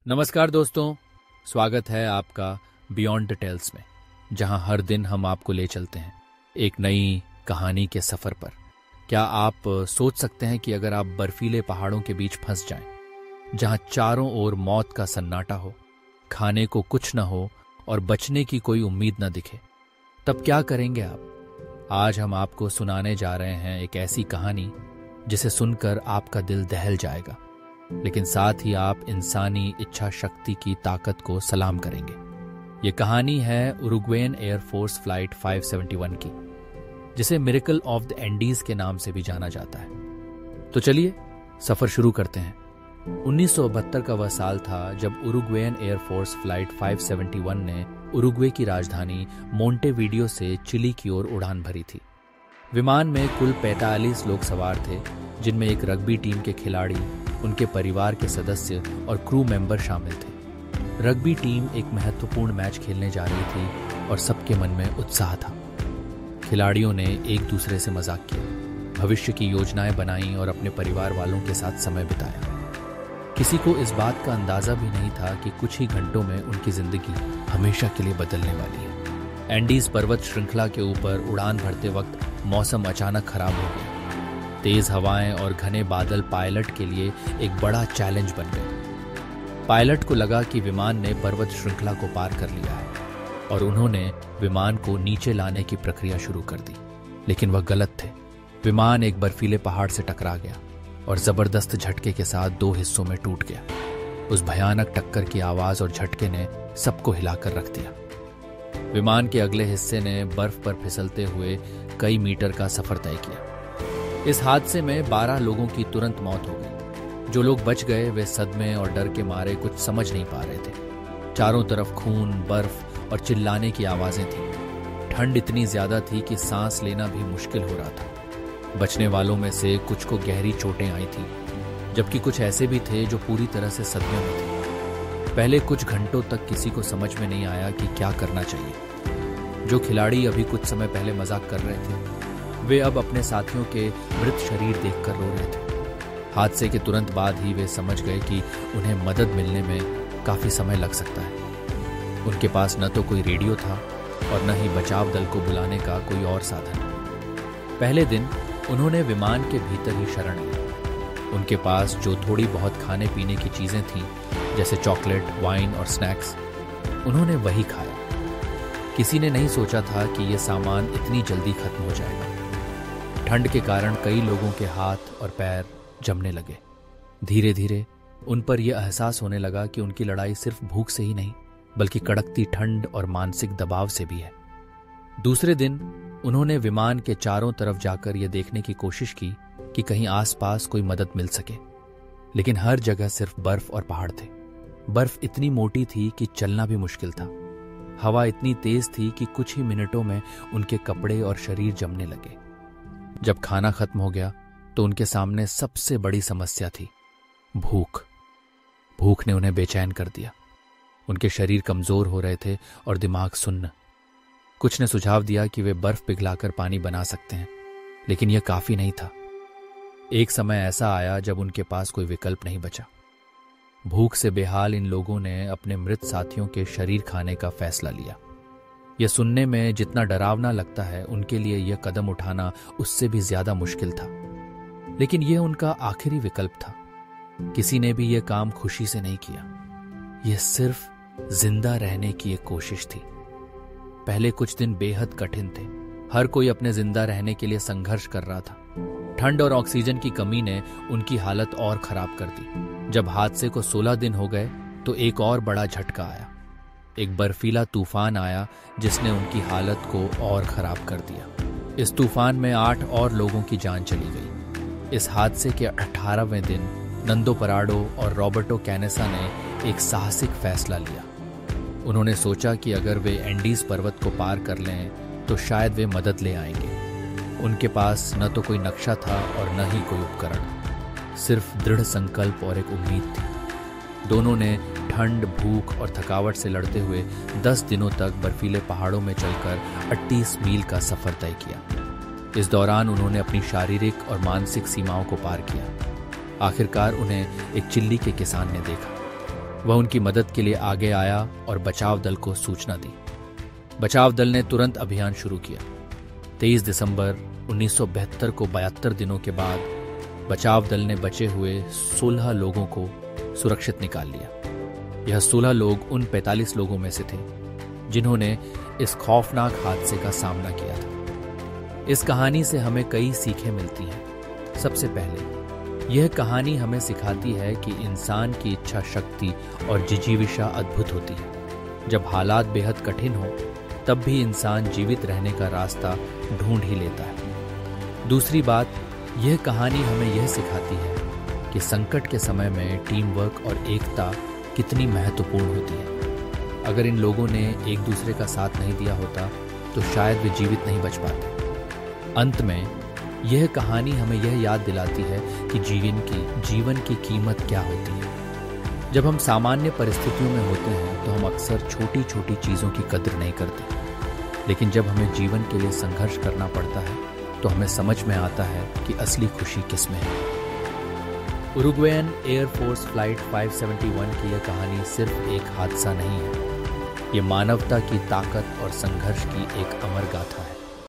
नमस्कार दोस्तों, स्वागत है आपका बियॉन्ड डिटेल्स में, जहां हर दिन हम आपको ले चलते हैं एक नई कहानी के सफ़र पर। क्या आप सोच सकते हैं कि अगर आप बर्फीले पहाड़ों के बीच फंस जाएं, जहां चारों ओर मौत का सन्नाटा हो, खाने को कुछ न हो और बचने की कोई उम्मीद न दिखे, तब क्या करेंगे आप? आज हम आपको सुनाने जा रहे हैं एक ऐसी कहानी जिसे सुनकर आपका दिल दहल जाएगा, लेकिन साथ ही आप इंसानी इच्छा शक्ति की ताकत को सलाम करेंगे। ये कहानी है उरुग्वेन एयरफोर्स फ्लाइट 571 की, जिसे मिरेकल ऑफ द एंडीज के नाम से भी जाना जाता है। तो चलिए सफर शुरू करते हैं। 1972 का वह साल था जब उरुग्वेन एयरफोर्स फ्लाइट 571 ने उरुग्वे की राजधानी मोंटेवीडियो से चिली की ओर उड़ान भरी थी। विमान में कुल 45 लोग सवार थे, जिनमें एक रग्बी टीम के खिलाड़ी, उनके परिवार के सदस्य और क्रू मेंबर शामिल थे। रग्बी टीम एक महत्वपूर्ण मैच खेलने जा रही थी और सबके मन में उत्साह था। खिलाड़ियों ने एक दूसरे से मजाक किया, भविष्य की योजनाएं बनाई और अपने परिवार वालों के साथ समय बिताया। किसी को इस बात का अंदाजा भी नहीं था कि कुछ ही घंटों में उनकी जिंदगी हमेशा के लिए बदलने वाली है। एंडीज पर्वत श्रृंखला के ऊपर उड़ान भरते वक्त मौसम अचानक खराब हो गया। तेज हवाएं और घने बादल पायलट के लिए एक बड़ा चैलेंज बन गए। पायलट को लगा कि विमान ने पर्वत श्रृंखला को पार कर लिया है और उन्होंने विमान को नीचे लाने की प्रक्रिया शुरू कर दी, लेकिन वह गलत थे। विमान एक बर्फीले पहाड़ से टकरा गया और जबरदस्त झटके के साथ दो हिस्सों में टूट गया। उस भयानक टक्कर की आवाज और झटके ने सबको हिलाकर रख दिया। विमान के अगले हिस्से ने बर्फ पर फिसलते हुए कई मीटर का सफर तय किया। इस हादसे में 12 लोगों की तुरंत मौत हो गई। जो लोग बच गए वे सदमे और डर के मारे कुछ समझ नहीं पा रहे थे। चारों तरफ खून, बर्फ और चिल्लाने की आवाजें थीं। ठंड इतनी ज्यादा थी कि सांस लेना भी मुश्किल हो रहा था। बचने वालों में से कुछ को गहरी चोटें आई थी, जबकि कुछ ऐसे भी थे जो पूरी तरह से सदमे में थे। पहले कुछ घंटों तक किसी को समझ में नहीं आया कि क्या करना चाहिए। जो खिलाड़ी अभी कुछ समय पहले मजाक कर रहे थे, वे अब अपने साथियों के मृत शरीर देखकर रो रहे थे। हादसे के तुरंत बाद ही वे समझ गए कि उन्हें मदद मिलने में काफी समय लग सकता है। उनके पास न तो कोई रेडियो था और न ही बचाव दल को बुलाने का कोई और साधन। पहले दिन उन्होंने विमान के भीतर ही शरण ली। उनके पास जो थोड़ी बहुत खाने पीने की चीजें थीं, जैसे चॉकलेट, वाइन और स्नैक्स, उन्होंने वही खाया। किसी ने नहीं सोचा था कि यह सामान इतनी जल्दी खत्म हो जाएगा। ठंड के कारण कई लोगों के हाथ और पैर जमने लगे। धीरे धीरे उन पर यह एहसास होने लगा कि उनकी लड़ाई सिर्फ भूख से ही नहीं, बल्कि कड़कती ठंड और मानसिक दबाव से भी है। दूसरे दिन उन्होंने विमान के चारों तरफ जाकर यह देखने की कोशिश की कि कहीं आसपास कोई मदद मिल सके, लेकिन हर जगह सिर्फ बर्फ और पहाड़ थे। बर्फ इतनी मोटी थी कि चलना भी मुश्किल था। हवा इतनी तेज थी कि कुछ ही मिनटों में उनके कपड़े और शरीर जमने लगे। जब खाना खत्म हो गया तो उनके सामने सबसे बड़ी समस्या थी भूख। भूख ने उन्हें बेचैन कर दिया। उनके शरीर कमजोर हो रहे थे और दिमाग सुन्न। कुछ ने सुझाव दिया कि वे बर्फ पिघलाकर पानी बना सकते हैं, लेकिन यह काफी नहीं था। एक समय ऐसा आया जब उनके पास कोई विकल्प नहीं बचा। भूख से बेहाल इन लोगों ने अपने मृत साथियों के शरीर खाने का फैसला लिया। यह सुनने में जितना डरावना लगता है, उनके लिए यह कदम उठाना उससे भी ज्यादा मुश्किल था। लेकिन यह उनका आखिरी विकल्प था। किसी ने भी यह काम खुशी से नहीं किया। यह सिर्फ जिंदा रहने की एक कोशिश थी। पहले कुछ दिन बेहद कठिन थे। हर कोई अपने जिंदा रहने के लिए संघर्ष कर रहा था। ठंड और ऑक्सीजन की कमी ने उनकी हालत और खराब कर दी। जब हादसे को 16 दिन हो गए तो एक और बड़ा झटका आया। एक बर्फीला तूफान आया जिसने उनकी हालत को और खराब कर दिया। इस तूफान में 8 और लोगों की जान चली गई। इस हादसे के 18वें दिन नंदो पराडो और रॉबर्टो कैनेसा ने एक साहसिक फैसला लिया। उन्होंने सोचा कि अगर वे एंडीज पर्वत को पार कर लें तो शायद वे मदद ले आएंगे। उनके पास न तो कोई नक्शा था और न ही कोई उपकरण, सिर्फ दृढ़ संकल्प और एक उम्मीद थी। दोनों ने ठंड, भूख और थकावट से लड़ते हुए 10 दिनों तक बर्फीले पहाड़ों में चलकर 38 मील का सफर तय किया। इस दौरान उन्होंने अपनी शारीरिक और मानसिक सीमाओं को पार किया। आखिरकार उन्हें एक चिल्ली के किसान ने देखा। वह उनकी मदद के लिए आगे आया और बचाव दल को सूचना दी। बचाव दल ने तुरंत अभियान शुरू किया। 23 दिसंबर 1972 को 72 दिनों के बाद बचाव दल ने बचे हुए 16 लोगों को सुरक्षित निकाल लिया। यह 16 लोग उन 45 लोगों में से थे जिन्होंने इस खौफनाक हादसे का सामना किया था। इस कहानी से हमें कई सीखें मिलती हैं। सबसे पहले यह कहानी हमें सिखाती है कि इंसान की इच्छा शक्ति और जिजीविषा अद्भुत होती है। जब हालात बेहद कठिन हो तब भी इंसान जीवित रहने का रास्ता ढूंढ ही लेता है। दूसरी बात, यह कहानी हमें यह सिखाती है कि संकट के समय में टीम वर्क और एकता कितनी महत्वपूर्ण होती है। अगर इन लोगों ने एक दूसरे का साथ नहीं दिया होता तो शायद वे जीवित नहीं बच पाते। अंत में यह कहानी हमें यह याद दिलाती है कि जीवन की कीमत क्या होती है। जब हम सामान्य परिस्थितियों में होते हैं तो हम अक्सर छोटी छोटी चीज़ों की कद्र नहीं करते, लेकिन जब हमें जीवन के लिए संघर्ष करना पड़ता है तो हमें समझ में आता है कि असली खुशी किस में है। उरुग्वेयन एयरफोर्स फ्लाइट 571 की यह कहानी सिर्फ एक हादसा नहीं है, ये मानवता की ताकत और संघर्ष की एक अमर गाथा है।